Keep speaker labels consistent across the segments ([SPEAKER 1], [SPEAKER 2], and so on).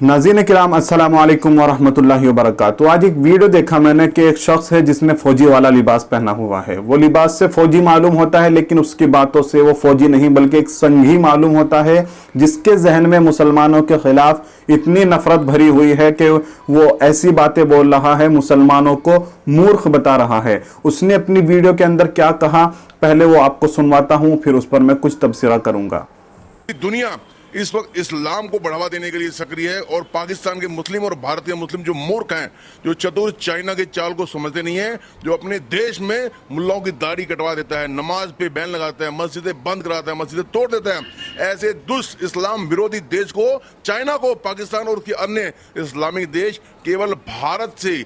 [SPEAKER 1] नाज़रीन किराम अस्सलाम वालेकुम वरहमतुल्लाहि वबरकातुहू। आज एक वीडियो देखा मैंने कि एक शख्स है जिसने फौजी वाला लिबास पहना हुआ है। वो लिबास से फौजी मालूम होता है, लेकिन उसकी बातों से वो फौजी नहीं बल्कि एक संघी मालूम होता है, जिसके जहन में मुसलमानों के खिलाफ इतनी नफरत भरी हुई है कि वो ऐसी बातें बोल रहा है, मुसलमानों को मूर्ख बता रहा है। उसने अपनी वीडियो के अंदर क्या कहा, पहले वो आपको सुनवाता हूँ, फिर उस पर मैं कुछ तबसरा करूंगा।
[SPEAKER 2] दुनिया इस वक्त इस्लाम को बढ़ावा देने के लिए सक्रिय है और पाकिस्तान के मुस्लिम और भारतीय मुस्लिम जो मूर्ख हैं, जो चतुर चाइना के चाल को समझते नहीं है, जो अपने देश में मुल्लाओं की दाढ़ी कटवा देता है, नमाज पे बैन लगाता है, मस्जिदें बंद कराता है, मस्जिदें तोड़ देता है, ऐसे दुष्ट इस्लाम विरोधी देश को, चाइना को, पाकिस्तान और उसके अन्य इस्लामिक देश केवल भारत से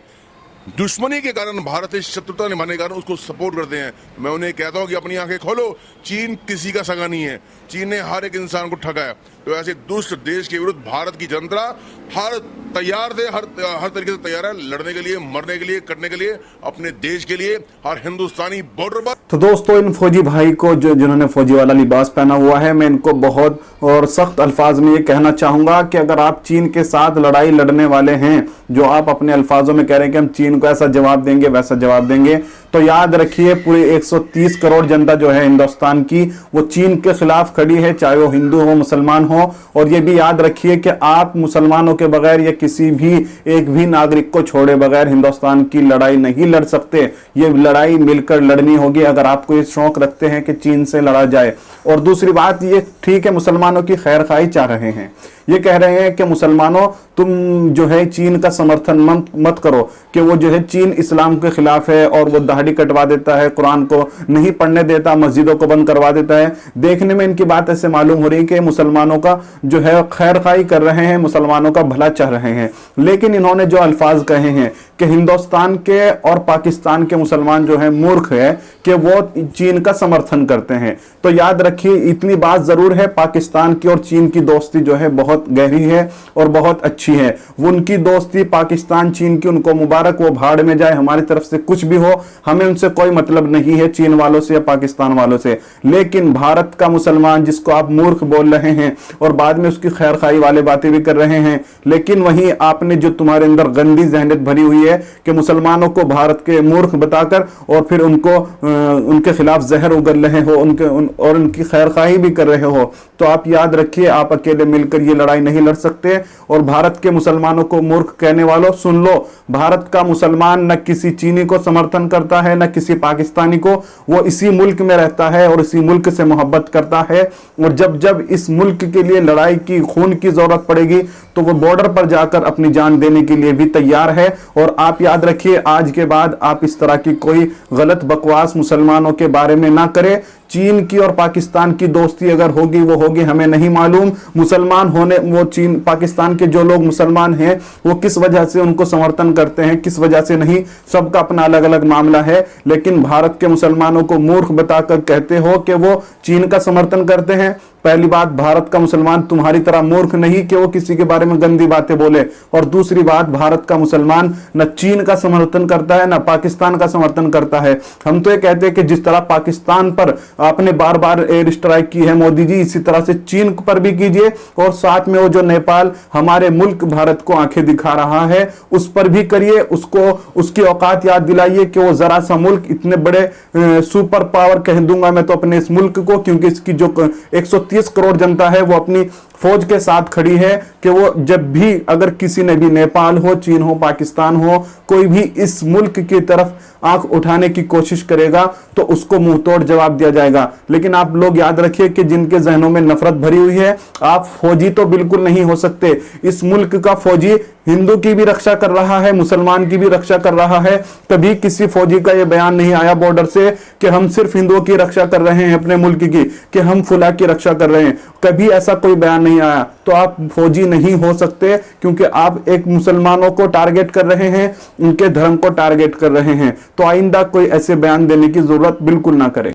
[SPEAKER 2] दुश्मनी के कारण, भारत से शत्रुता निभाने के कारण उसको सपोर्ट करते हैं। मैं उन्हें कहता हूं कि अपनी आंखें खोलो, चीन किसी का सगा नहीं है। चीन ने हर एक इंसान को ठगा है। तो ऐसे दुष्ट देश के विरुद्ध भारत की जनता हर तरीके से तैयार है लड़ने के लिए, मरने के लिए, कटने के लिए, अपने देश के लिए, हर हिंदुस्तानी बॉर्डर पर।
[SPEAKER 1] तो दोस्तों, इन फौजी भाई को जिन्होंने फौजी वाला लिबास पहना हुआ है, मैं इनको बहुत और सख्त अल्फाज में ये कहना चाहूंगा कि अगर आप चीन के साथ लड़ाई लड़ने वाले हैं, जो आप अपने अल्फाजों में कह रहे हैं कि हम चीन को ऐसा जवाब देंगे, वैसा जवाब देंगे, तो याद रखिए पूरी 130 करोड़ जनता जो है हिंदुस्तान की, वो चीन के खिलाफ खड़ी है, चाहे वो हिंदू हो, मुसलमान हो। और ये भी याद रखिए कि आप मुसलमानों के बगैर या किसी भी एक भी नागरिक को छोड़े बगैर हिंदुस्तान की लड़ाई नहीं लड़ सकते। ये लड़ाई मिलकर लड़नी होगी, अगर आपको ये शौक रखते हैं कि चीन से लड़ा जाए। और दूसरी बात, ये ठीक है मुसलमानों की खैर खाई चाह रहे हैं, ये कह रहे हैं कि मुसलमानों तुम जो है चीन का समर्थन मत करो, कि वो जो है चीन इस्लाम के खिलाफ है और वो दाढ़ी कटवा देता है, कुरान को नहीं पढ़ने देता, मस्जिदों को बंद करवा देता है। देखने में इनकी बात ऐसे मालूम हो रही है कि मुसलमानों का जो है खैर खाई कर रहे हैं, मुसलमानों का भला चाह रहे हैं। लेकिन इन्होंने जो अल्फाज कहे हैं कि हिंदुस्तान के और पाकिस्तान के मुसलमान जो है मूर्ख है कि वो चीन का समर्थन करते हैं, तो याद रखिए इतनी बात जरूर है, पाकिस्तान की और चीन की दोस्ती जो है बहुत गहरी है और बहुत अच्छी है। वो उनकी दोस्ती पाकिस्तान चीन की, उनको मुबारक, वो भाड़ में जाए, हमारी तरफ से कुछ भी हो, हमें उनसे कोई मतलब नहीं है, चीन वालों से या पाकिस्तान वालों से। लेकिन भारत का मुसलमान जिसको आप मूर्ख बोल रहे हैं और बाद में उसकी खैर खाई वाले बातें भी कर रहे हैं, लेकिन वहीं आपने जो तुम्हारे अंदर गंदी जहनियत भरी हुई है कि मुसलमानों को भारत के मूर्ख बताकर और फिर उनको उनके खिलाफ जहर उगल रहे हो, और उनकी खैर खाई भी कर रहे हो, तो आप याद रखिए आप अकेले मिलकर ये लड़ाई नहीं लड़ सकते। और भारत के मुसलमानों को मूर्ख कहने वालों, सुन लो, भारत का मुसलमान न किसी चीनी को समर्थन करता है, न किसी पाकिस्तानी को। वो इसी मुल्क में रहता है और इसी मुल्क से मोहब्बत करता है, और जब जब इस मुल्क के लिए लड़ाई की, खून की जरूरत पड़ेगी, तो वो बॉर्डर पर जाकर अपनी जान देने के लिए भी तैयार है। और आप याद रखिए आज के बाद आप इस तरह की कोई गलत बकवास मुसलमानों के बारे में ना करें। चीन की और पाकिस्तान की दोस्ती अगर होगी वो होगी, हमें नहीं मालूम। मुसलमान होने, वो चीन पाकिस्तान के जो लोग मुसलमान हैं वो किस वजह से उनको समर्थन करते हैं, किस वजह से नहीं, सबका अपना अलग अलग मामला है। लेकिन भारत के मुसलमानों को मूर्ख बताकर कहते हो कि वो चीन का समर्थन करते हैं। पहली बात, भारत का मुसलमान तुम्हारी तरह मूर्ख नहीं कि वो किसी के बारे में गंदी बातें बोले। और दूसरी बात, भारत का मुसलमान न चीन का समर्थन करता है न पाकिस्तान का समर्थन करता है। हम तो ये कहते हैं कि जिस तरह पाकिस्तान पर आपने बार बार एयर स्ट्राइक की है मोदी जी, इसी तरह से चीन पर भी कीजिए, और साथ में वो जो नेपाल हमारे मुल्क भारत को आंखें दिखा रहा है उस पर भी करिए, उसको उसकी औकात याद दिलाइए कि वो जरा सा मुल्क, इतने बड़े सुपर पावर कह दूंगा मैं तो अपने इस मुल्क को, क्योंकि इसकी जो 130 करोड़ जनता है वो अपनी फौज के साथ खड़ी है, कि वो जब भी अगर किसी ने भी, नेपाल हो, चीन हो, पाकिस्तान हो, कोई भी इस मुल्क की तरफ आंख उठाने की कोशिश करेगा तो उसको मुंह तोड़ जवाब दिया जाएगा। लेकिन आप लोग याद रखिए कि जिनके जहनों में नफरत भरी हुई है, आप फौजी तो बिल्कुल नहीं हो सकते। इस मुल्क का फौजी हिंदू की भी रक्षा कर रहा है, मुसलमान की भी रक्षा कर रहा है। कभी किसी फौजी का यह बयान नहीं आया बॉर्डर से कि हम सिर्फ हिंदुओं की रक्षा कर रहे हैं, अपने मुल्क की, कि हम फुला की रक्षा कर रहे हैं, कभी ऐसा कोई बयान नहीं आया। तो आप फौजी नहीं हो सकते, क्योंकि आप एक मुसलमानों को टारगेट कर रहे हैं, उनके धर्म को टारगेट कर रहे हैं। तो आइंदा कोई ऐसे बयान देने की जरूरत बिल्कुल ना करें।